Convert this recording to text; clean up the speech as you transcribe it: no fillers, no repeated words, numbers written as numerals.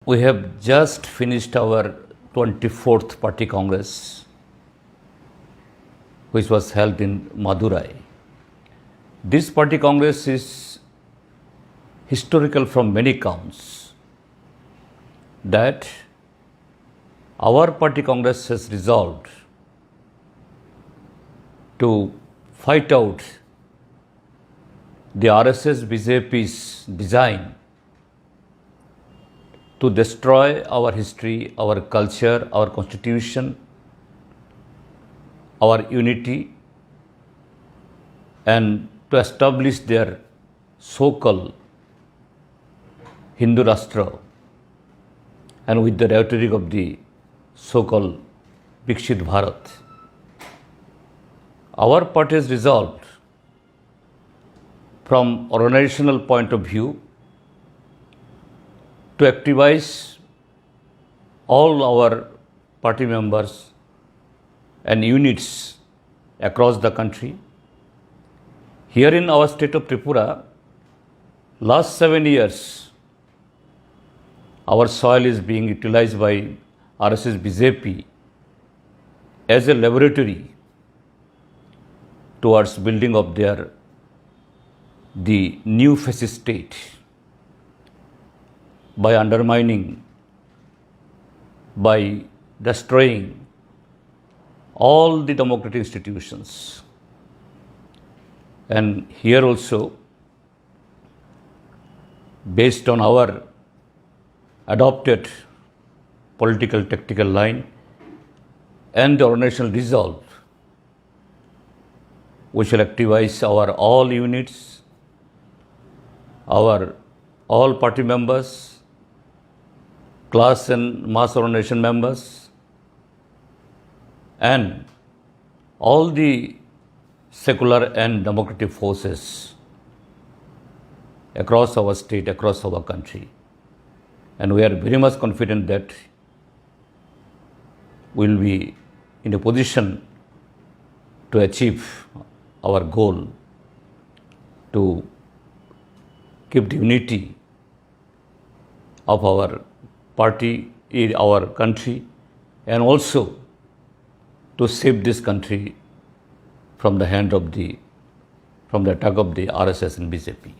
We have just finished our 24th Party Congress, which was held in Madurai. This Party Congress is historical from many counts. That our Party Congress has resolved to fight out the RSS BJP's design to destroy our history, our culture, our constitution, our unity, and to establish their so-called Hindu Rashtra, and with the rhetoric of the so-called Viksit Bharat. Our party has resolved, from organizational point of view, to activize all our party members and units across the country. Here in our state of Tripura, last 7 years, our soil is being utilized by RSS BJP as a laboratory towards building of the new fascist state, by undermining, by destroying all the democratic institutions. And here also, based on our adopted political tactical line and the organizational resolve, we shall activize our all units, our all party members, class and mass organization members, and all the secular and democratic forces across our state, across our country. And we are very much confident that we will be in a position to achieve our goal, to keep the unity of our party in our country, and also to save this country from the attack of the RSS and BJP.